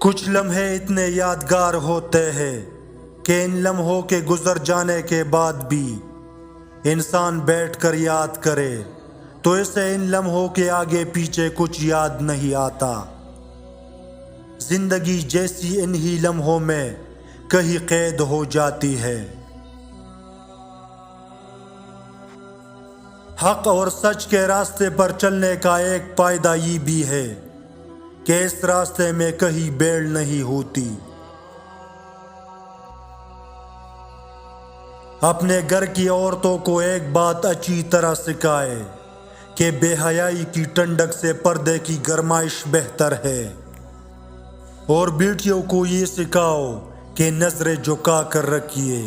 کچھ لمحے اتنے یادگار ہوتے ہیں کہ ان لمحوں کے گزر جانے کے بعد بھی انسان بیٹھ کر یاد کرے تو اسے ان لمحوں کے آگے پیچھے کچھ یاد نہیں آتا۔ زندگی جیسی انہی لمحوں میں کہیں قید ہو جاتی ہے۔ حق اور سچ کے راستے پر چلنے کا ایک فائدہ یہ بھی ہے کہ اس راستے میں کہیں بیڑ نہیں ہوتی۔ اپنے گھر کی عورتوں کو ایک بات اچھی طرح سکھائے کہ بے حیائی کی ٹھنڈک سے پردے کی گرمائش بہتر ہے، اور بیٹیوں کو یہ سکھاؤ کہ نظریں جھکا کر رکھیے۔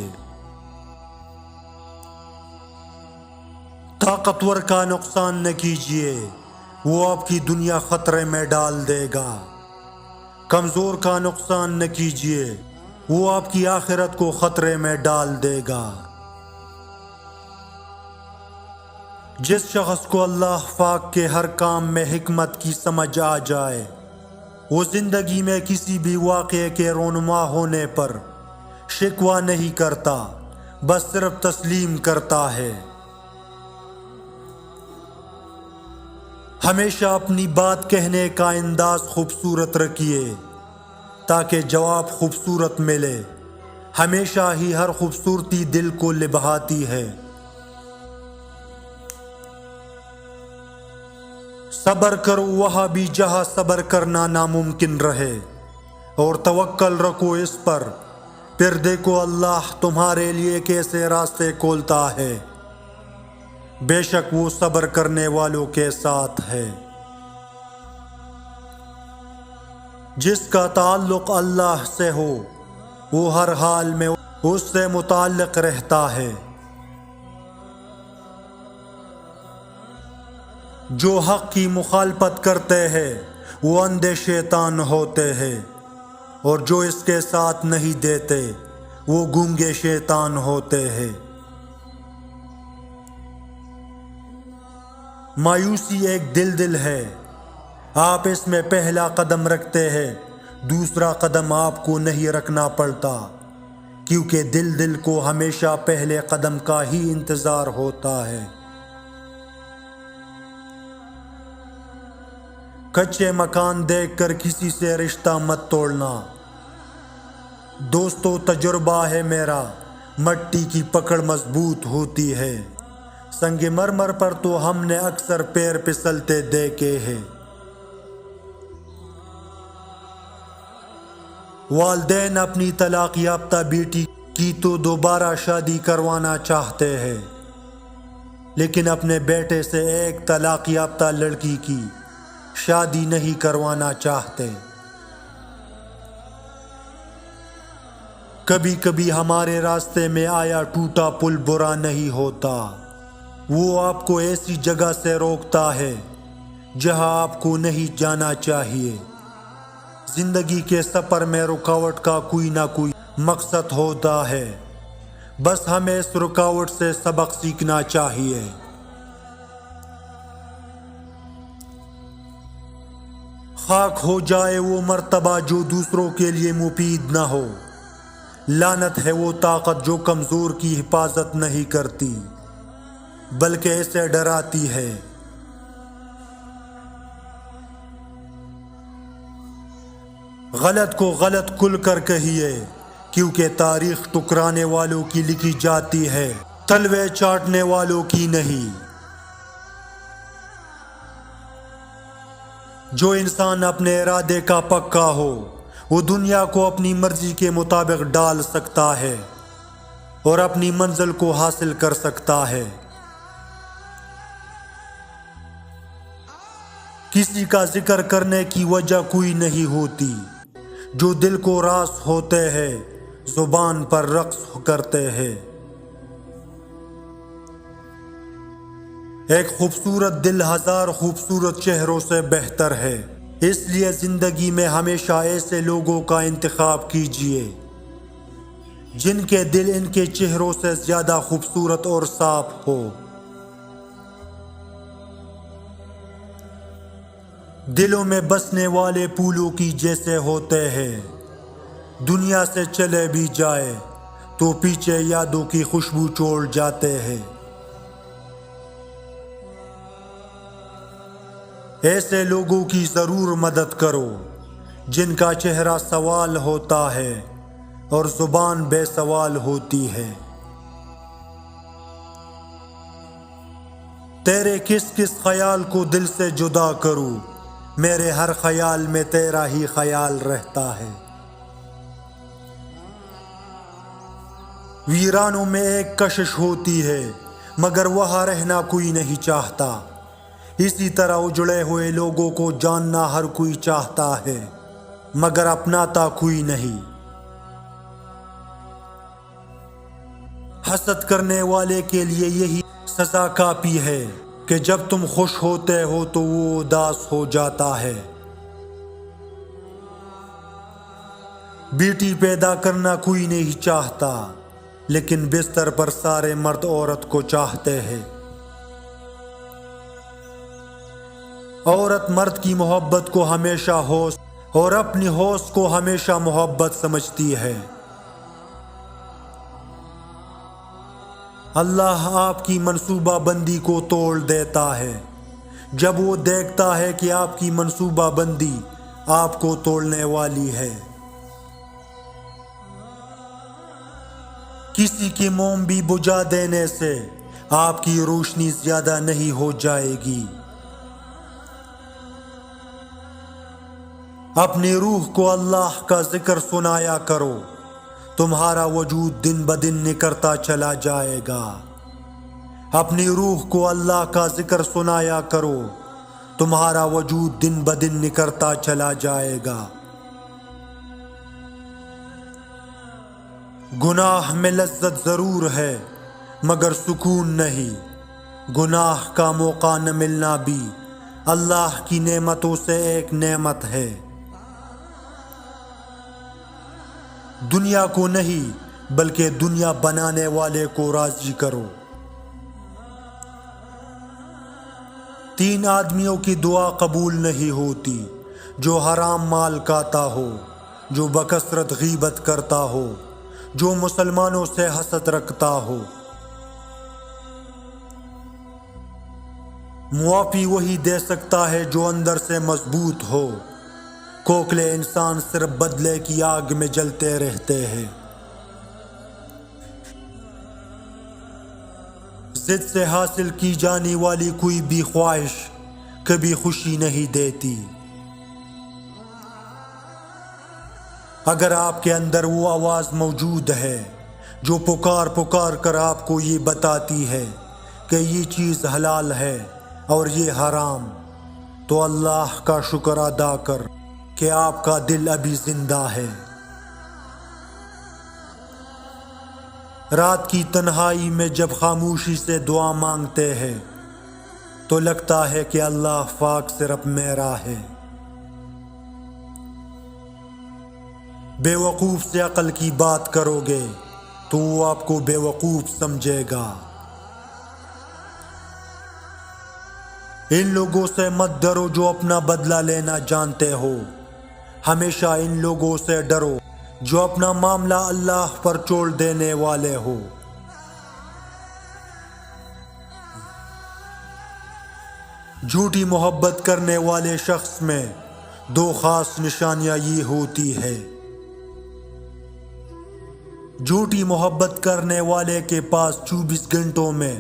طاقتور کا نقصان نہ کیجیے، وہ آپ کی دنیا خطرے میں ڈال دے گا۔ کمزور کا نقصان نہ کیجیے، وہ آپ کی آخرت کو خطرے میں ڈال دے گا۔ جس شخص کو اللہ پاک کے ہر کام میں حکمت کی سمجھ آ جائے، وہ زندگی میں کسی بھی واقعے کے رونما ہونے پر شکوہ نہیں کرتا، بس صرف تسلیم کرتا ہے۔ ہمیشہ اپنی بات کہنے کا انداز خوبصورت رکھیے تاکہ جواب خوبصورت ملے۔ ہمیشہ ہی ہر خوبصورتی دل کو لبھاتی ہے۔ صبر کرو وہاں بھی جہاں صبر کرنا ناممکن رہے، اور توکل رکھو اس پر، پھر دیکھو اللہ تمہارے لیے کیسے راستے کھولتا ہے۔ بے شک وہ صبر کرنے والوں کے ساتھ ہے۔ جس کا تعلق اللہ سے ہو وہ ہر حال میں اس سے متعلق رہتا ہے۔ جو حق کی مخالفت کرتے ہیں وہ اندھے شیطان ہوتے ہیں، اور جو اس کے ساتھ نہیں دیتے وہ گونگے شیطان ہوتے ہیں۔ مایوسی ایک دل ہے، آپ اس میں پہلا قدم رکھتے ہیں، دوسرا قدم آپ کو نہیں رکھنا پڑتا، کیونکہ دل کو ہمیشہ پہلے قدم کا ہی انتظار ہوتا ہے۔ کچے مکان دیکھ کر کسی سے رشتہ مت توڑنا۔ دوستو تجربہ ہے میرا، مٹی کی پکڑ مضبوط ہوتی ہے، سنگ مرمر پر تو ہم نے اکثر پیر پھسلتے دیکھے ہیں۔ والدین اپنی طلاق یافتہ بیٹی کی تو دوبارہ شادی کروانا چاہتے ہیں، لیکن اپنے بیٹے سے ایک طلاق یافتہ لڑکی کی شادی نہیں کروانا چاہتے۔ کبھی کبھی ہمارے راستے میں آیا ٹوٹا پل برا نہیں ہوتا، وہ آپ کو ایسی جگہ سے روکتا ہے جہاں آپ کو نہیں جانا چاہیے۔ زندگی کے سفر میں رکاوٹ کا کوئی نہ کوئی مقصد ہوتا ہے، بس ہمیں اس رکاوٹ سے سبق سیکھنا چاہیے۔ خاک ہو جائے وہ مرتبہ جو دوسروں کے لیے مفید نہ ہو، لعنت ہے وہ طاقت جو کمزور کی حفاظت نہیں کرتی بلکہ اسے ڈراتی ہے۔ غلط کو غلط کھل کر کہیے، کیونکہ تاریخ ٹکرانے والوں کی لکھی جاتی ہے، تلوے چاٹنے والوں کی نہیں۔ جو انسان اپنے ارادے کا پکا ہو وہ دنیا کو اپنی مرضی کے مطابق ڈال سکتا ہے اور اپنی منزل کو حاصل کر سکتا ہے۔ کسی کا ذکر کرنے کی وجہ کوئی نہیں ہوتی، جو دل کو راس ہوتے ہیں زبان پر رقص کرتے ہیں۔ ایک خوبصورت دل ہزار خوبصورت چہروں سے بہتر ہے، اس لیے زندگی میں ہمیشہ ایسے لوگوں کا انتخاب کیجیے جن کے دل ان کے چہروں سے زیادہ خوبصورت اور صاف ہو۔ دلوں میں بسنے والے پھولوں کی جیسے ہوتے ہیں، دنیا سے چلے بھی جائے تو پیچھے یادوں کی خوشبو چھوڑ جاتے ہیں۔ ایسے لوگوں کی ضرور مدد کرو جن کا چہرہ سوال ہوتا ہے اور زبان بے سوال ہوتی ہے۔ تیرے کس کس خیال کو دل سے جدا کروں، میرے ہر خیال میں تیرا ہی خیال رہتا ہے۔ ویرانوں میں ایک کشش ہوتی ہے مگر وہاں رہنا کوئی نہیں چاہتا، اسی طرح اجڑے ہوئے لوگوں کو جاننا ہر کوئی چاہتا ہے مگر اپناتا کوئی نہیں۔ حسد کرنے والے کے لیے یہی سزا کافی ہے کہ جب تم خوش ہوتے ہو تو وہ اداس ہو جاتا ہے۔ بیٹی پیدا کرنا کوئی نہیں چاہتا لیکن بستر پر سارے مرد عورت کو چاہتے ہیں۔ عورت مرد کی محبت کو ہمیشہ ہوش اور اپنی ہوش کو ہمیشہ محبت سمجھتی ہے۔ اللہ آپ کی منصوبہ بندی کو توڑ دیتا ہے جب وہ دیکھتا ہے کہ آپ کی منصوبہ بندی آپ کو توڑنے والی ہے۔ کسی کی موم بھی بجھا دینے سے آپ کی روشنی زیادہ نہیں ہو جائے گی۔ اپنی روح کو اللہ کا ذکر سنایا کرو، تمہارا وجود دن بدن نکھرتا چلا جائے گا۔ اپنی روح کو اللہ کا ذکر سنایا کرو، تمہارا وجود دن بدن نکھرتا چلا جائے گا۔ گناہ میں لذت ضرور ہے مگر سکون نہیں، گناہ کا موقع نہ ملنا بھی اللہ کی نعمتوں سے ایک نعمت ہے۔ دنیا کو نہیں بلکہ دنیا بنانے والے کو راضی کرو۔ 3 آدمیوں کی دعا قبول نہیں ہوتی، جو حرام مال کھاتا ہو، جو بکثرت غیبت کرتا ہو، جو مسلمانوں سے حسد رکھتا ہو۔ معافی وہی دے سکتا ہے جو اندر سے مضبوط ہو، کھوکھلے انسان صرف بدلے کی آگ میں جلتے رہتے ہیں۔ ضد سے حاصل کی جانے والی کوئی بھی خواہش کبھی خوشی نہیں دیتی۔ اگر آپ کے اندر وہ آواز موجود ہے جو پکار پکار کر آپ کو یہ بتاتی ہے کہ یہ چیز حلال ہے اور یہ حرام، تو اللہ کا شکر ادا کر کہ آپ کا دل ابھی زندہ ہے۔ رات کی تنہائی میں جب خاموشی سے دعا مانگتے ہیں تو لگتا ہے کہ اللہ پاک صرف میرا ہے۔ بے وقوف سے عقل کی بات کرو گے تو وہ آپ کو بے وقوف سمجھے گا۔ ان لوگوں سے مت ڈرو جو اپنا بدلہ لینا جانتے ہو، ہمیشہ ان لوگوں سے ڈرو جو اپنا معاملہ اللہ پر چھوڑ دینے والے ہو۔ جھوٹی محبت کرنے والے شخص میں 2 خاص نشانیاں یہ ہوتی ہے۔ جھوٹی محبت کرنے والے کے پاس 24 گھنٹوں میں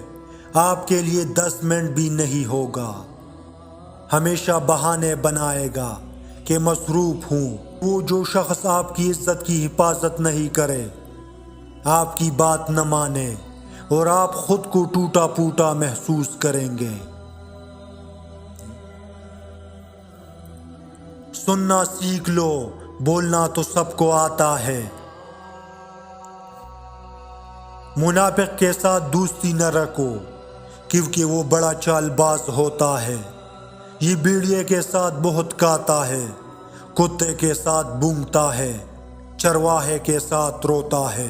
آپ کے لیے 10 منٹ بھی نہیں ہوگا، ہمیشہ بہانے بنائے گا کہ مصروف ہوں۔ وہ جو شخص آپ کی عزت کی حفاظت نہیں کرے، آپ کی بات نہ مانے اور آپ خود کو ٹوٹا پھوٹا محسوس کریں گے۔ سننا سیکھ لو، بولنا تو سب کو آتا ہے۔ منافق کے ساتھ دوستی نہ رکھو کیونکہ وہ بڑا چال باز ہوتا ہے۔ یہ بھیڑیے کے ساتھ بہت کھاتا ہے، کتے کے ساتھ بونگتا ہے، چرواہے کے ساتھ روتا ہے۔